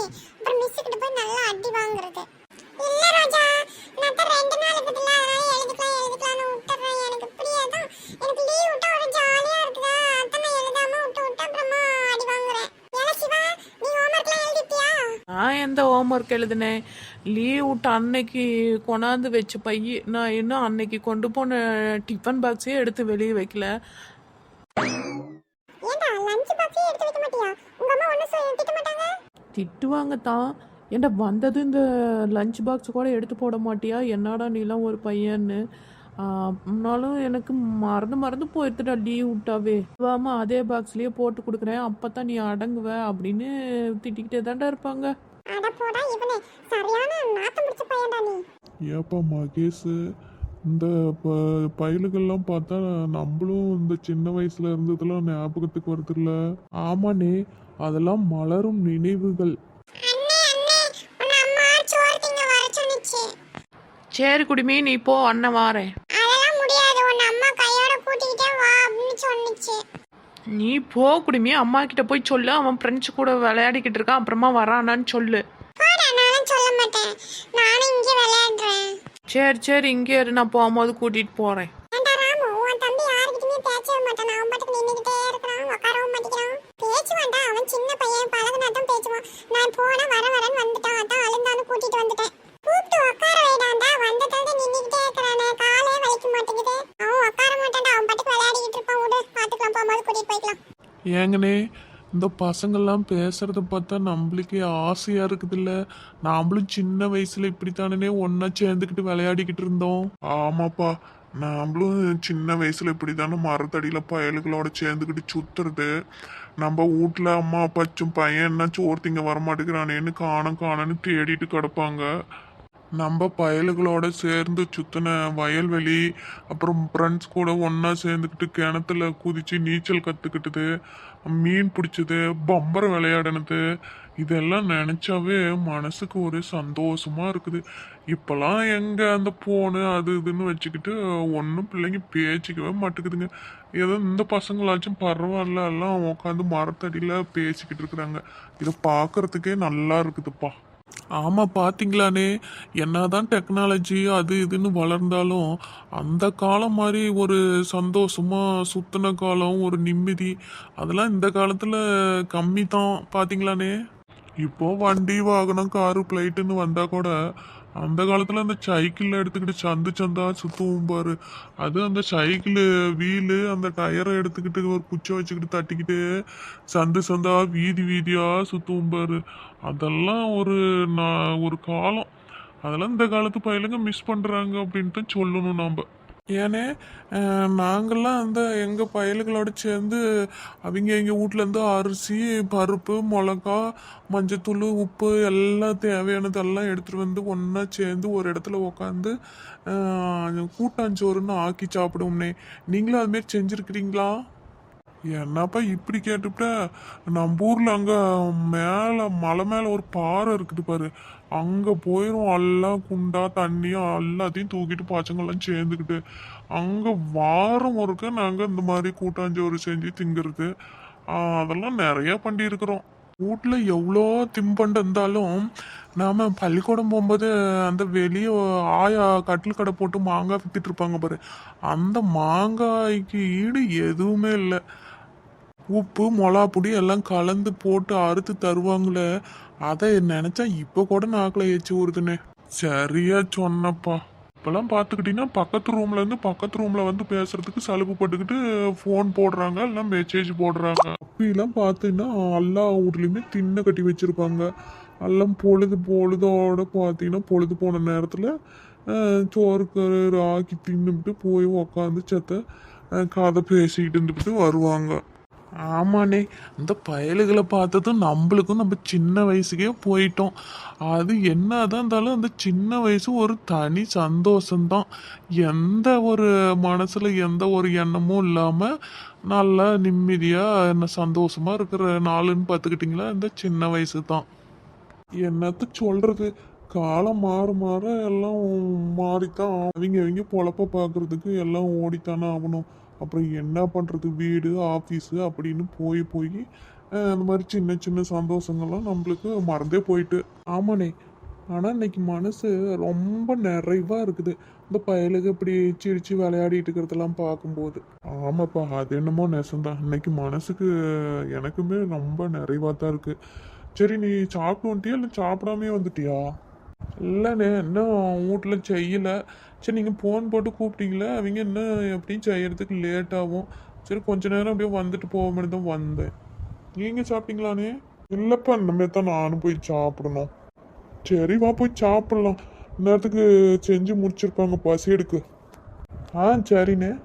அப்புறம் மிஸ் கிட்ட போய் நல்லா அடி வாங்குறது. இல்ல ரோஜா, நான் தான் 2 நாள் இருக்குதுல, அதனால எழுதிக்கலாம்னு விட்டுறேன். எனக்கு இப்படியேதான், எனக்கு லீவ் விட்டா ஒரு ஜாலியா இருக்குதா, அதான் நான் எழுதாம விட்டு அப்புறமா அடி வாங்குறேன். ஏல சிவா, நீ ஹோம்வொர்க்லாம் எழுதிட்டியா? நான் எந்த ஹோம்ஒர்க் எழுதினேன்? லீவ் விட்ட அன்னைக்கு கொண்டாந்து வச்ச பைய நான் இன்னும் அன்னைக்கு கொண்டு போன டிஃபன் பாக்ஸே எடுத்து வெளியே வைக்கல. ஏண்டா லஞ்ச் பாக்ஸே எடுத்து வைக்க மாட்டியா? உங்க அம்மா ஒன்னும் திட்ட மாட்டாங்க? திட்டுவாங்க தான். ஏன்டா வந்தது இந்த லஞ்ச் பாக்ஸ் கூட எடுத்து போட மாட்டியா, என்னடா நீலாம் ஒரு பையன்னு. முன்னாலும் எனக்கு மறந்து போயிடுதுடா லீவ் விட்டாவே. வாமா அதே பாக்ஸ்லயே போட்டு கொடுக்குறேன், அப்பதான் நீ அடங்குவ அப்படின்னு திட்டிக்கிட்டே தான்டா இருப்பாங்க. அட போடா இவனே, சரியான நாத்தம் பிடிச்ச பையன்டா நீ. ஏப்பா மகேஷ், இந்த பயலுகள்லாம் பார்த்தா நம்மளும் இந்த சின்ன வயசுல இருந்ததெல்லாம் ஞாபகத்துக்கு வருதுல்ல? ஆமாண்ணே, அதெல்லாம் மலரும் நினைவுகள். அண்ணே அண்ணே, உன்னை அம்மா சோறு திங்க வர சொன்னுச்சு. சரி குடிமி, நீ போ, அண்ணன் வாரேன். அதெல்லாம் முடியாது, உன்னை அம்மா கையோட கூட்டிக்கிட்டே வா அப்படின்னு சொன்னுச்சு. நீ போ குடிமி, அம்மா கிட்ட போய் சொல்லு, அவன் ஃப்ரெண்ட்ஸ் கூட விளையாடிக்கிட்டு இருக்கான், அப்புறமா வரானான்னு சொல்லு. போடா, நானும் சொல்ல மாட்டேன், நானும் இங்கே விளையாடுறேன். சரி இங்கே இரு, நான் போகும்போது கூட்டிட்டு போறேன். ஏண்டா ராமு, உன் தம்பி யாருக்கிட்டுமே பேசவே மாட்டான், அவன் பாட்டுக்கு நின்றுக்கிட்டே இருக்கிறான், உட்காரவும் மாட்டேங்கிறான். பேசுவான்டா, அவன் சின்ன பையன், பழகுனா தான் பேசுவான். நான் போனா வரேன்னு வந்துட்டான், அதான் அழுந்தான்னு கூட்டிட்டு வந்துட்டேன். கூப்பிட்டு உட்கார வைடாண்டா, வந்ததால நின்றுக்கிட்டே இருக்கிறானே, காலே வலிக்க மாட்டேங்குது. அவன் உட்கார மாட்டான்டா, அவன் பாட்டுக்கு விளையாடிக்கிட்டு இருப்பான். விடு, பார்த்துக்கலாம், போகும்போது கூட்டிட்டு போய்க்கலாம். ஏங்கண்ணே, இந்த பசங்கள்லாம் பேசுறத பார்த்தா நம்மளுக்கே ஆசையா இருக்குதுல்ல? நாமளும் சின்ன வயசுல இப்படித்தானே ஒன்னா சேர்ந்துக்கிட்டு விளையாடிக்கிட்டு இருந்தோம். ஆமாப்பா, நாமளும் சின்ன வயசுல இப்படித்தானே மரத்தடியில பயலுகளோட சேர்ந்துக்கிட்டு சுத்துறது. நம்ம வீட்டுல அம்மா அப்பாச்சும் பையன் என்ன சோர்த்திங்க வரமாட்டேங்கிறானேன்னு காணன்னு தேடிட்டு கிடப்பாங்க. நம்ம பயலுகளோட சேர்ந்து சுத்தின வயல்வெளி, அப்புறம் ஃப்ரெண்ட்ஸ் கூட ஒன்றா சேர்ந்துக்கிட்டு கிணத்துல குதித்து நீச்சல் கற்றுக்கிட்டது, மீன் பிடிச்சது, பம்பரம் விளையாடினது, இதெல்லாம் நினச்சாவே மனசுக்கு ஒரு சந்தோஷமாக இருக்குது. இப்போல்லாம் எங்கே அந்த ஃபோனு அது இதுன்னு வச்சுக்கிட்டு ஒன்றும் பிள்ளைங்க பேசிக்கவே மாட்டேங்குதுங்க. ஏதோ இந்த பசங்களாச்சும் பரவாயில்ல, எல்லாம் உட்காந்து மரத்தடியில் பேசிக்கிட்டு இருக்கிறாங்க. இதை பார்க்குறதுக்கே நல்லா இருக்குதுப்பா. ஆமாம், பார்த்தீங்களானே, என்னதான் டெக்னாலஜி அது இதுன்னு வளர்ந்தாலும் அந்த காலம் மாதிரி ஒரு சந்தோஷமா சுத்தின காலம், ஒரு நிம்மதி, அதெல்லாம் இந்த காலத்தில் கம்மி தான். பார்த்தீங்களானே, இப்போ வண்டி வாகனம் காரு பிளைட்டுன்னு வந்தால் கூட அந்த காலத்தில் அந்த சைக்கிளில் எடுத்துக்கிட்டு சந்தா சுற்றுவோம் பாரு. அது அந்த சைக்கிள் வீலு, அந்த டயரை எடுத்துக்கிட்டு ஒரு குச்சை வச்சுக்கிட்டு தட்டிக்கிட்டு சந்தா வீதியாக சுற்றுவோம் பாரு. அதெல்லாம் ஒரு காலம். அதெல்லாம் இந்த காலத்து பையலுங்க மிஸ் பண்ணுறாங்க அப்படின்ட்டு சொல்லணும் நாம். ஏன்னே, நாங்கள்லாம் அந்த எங்கள் பயலுகளோட சேர்ந்து அவங்க எங்கள் வீட்லேருந்து அரிசி, பருப்பு, மிளகா, மஞ்சத்தூள், உப்பு எல்லாம் தேவையானதெல்லாம் எடுத்துகிட்டு வந்து ஒன்றா சேர்ந்து ஒரு இடத்துல உக்காந்து கூட்டாஞ்சோறுன்னு ஆக்கி சாப்பிடுவோம்னே. நீங்களும் அதுமாரி செஞ்சுருக்கிறீங்களா? என்னப்பா இப்படி கேட்டுவிட்ட? நம்ம ஊரில் அங்கே மலை மேலே ஒரு பாறை இருக்குது பாரு, அங்கே போயிடும் எல்லாம் குண்டா தண்ணியும் எல்லாத்தையும் தூக்கிட்டு பசங்கள்லாம் சேர்ந்துக்கிட்டு அங்கே வாரம் ஒருக்க நாங்கள் இந்த மாதிரி கூட்டாஞ்சோறு செஞ்சு திங்கிறது. அதெல்லாம் நிறையா பண்ணியிருக்கிறோம். வீட்டில் எவ்வளோ தின்பண்டம் இருந்தாலும் நாம் பள்ளிக்கூடம் போகும்போது அந்த வெளியே ஆயா கட்டில் கடை போட்டு மாங்காய் வித்துட்டு இருப்பாங்க பாரு, அந்த மாங்காய்க்கு ஈடு எதுவுமே இல்லை. உப்பு மிளகாப்பொடி எல்லாம் கலந்து போட்டு அறுத்து தருவாங்களே, அதை நினச்சா இப்போ கூட நாக்கில் ஏச்சி ஊறுதுண்ணே. சரியா சொன்னப்பா. இப்போல்லாம் பார்த்துக்கிட்டிங்கன்னா பக்கத்து ரூமில் வந்து பேசுறதுக்கு சலுப்பு பட்டுக்கிட்டு ஃபோன் போடுறாங்க, எல்லாம் மெசேஜ் போடுறாங்க. அப்படிலாம் பார்த்தீங்கன்னா எல்லா வீட்லேயுமே திண்ணை கட்டி வச்சுருப்பாங்க. எல்லாம் பொழுதோட பார்த்தீங்கன்னா பொழுது போன நேரத்தில் சோறு ஆக்கி தின்னுபிட்டு போய் உக்காந்து கதை பேசிக்கிட்டு இருந்துக்கிட்டு வருவாங்க. ஆமாண்ணே, இந்த பயலுகளை பார்த்ததும் நம்மளுக்கும் நம்ம சின்ன வயசுக்கே போயிட்டோம். அது என்னதான் இருந்தாலும் அந்த சின்ன வயசு ஒரு தனி சந்தோஷம்தான். எந்த ஒரு மனசில் எந்த ஒரு எண்ணமும் இல்லாமல் நல்லா நிம்மதியாக என்ன சந்தோஷமாக இருக்கிற நாளுன்னு பார்த்துக்கிட்டிங்களா, இந்த சின்ன வயசு தான். என்னத்த சொல்கிறது, காலம் மாற எல்லாம் மாறித்தான். அவங்க பொழப்ப பார்க்குறதுக்கு எல்லாம் ஓடித்தானே ஆகணும். அப்புறம் என்ன பண்ணுறது, வீடு ஆஃபீஸு அப்படின்னு போய் அந்த மாதிரி சின்ன சின்ன சந்தோஷங்கள்லாம் நம்மளுக்கு மறந்தே போயிட்டு. ஆமாண்ணே, ஆனால் இன்னைக்கு மனசு ரொம்ப நிறைவா இருக்குது இந்த பயலுக்கு இப்படி சிரிச்சு விளையாடிட்டு இருக்கிறதெல்லாம் பார்க்கும்போது. ஆமாப்பா, அது என்னமோ நெசந்தான். இன்னைக்கு மனசுக்கு எனக்குமே ரொம்ப நிறைவா தான் இருக்கு. சரி, நீ சாப்பிட்டு வந்துட்டியா இல்லை சாப்பிடாமே வந்துட்டியா? இல்லைண்ணே, இன்னும் வீட்டில் செய்யல. சரி, நீங்கள் ஃபோன் போட்டு கூப்பிட்டீங்களே, அவங்க இன்னும் எப்படியும் செய்யறதுக்கு லேட் ஆகும். சரி, கொஞ்ச நேரம் அப்படியே வந்துட்டு போக மாதிரி தான் வந்தேன். நீங்கள் சாப்பிட்டீங்களாண்ணே? இல்லைப்பா, இனிமேல் தான் நானும் போய் சாப்பிடணும். சரி, வா போய் சாப்பிடலாம். நேரத்துக்கு செஞ்சு முடிச்சிருப்பாங்க, பசி எடுக்கு. ஆ, சரிண்ணே.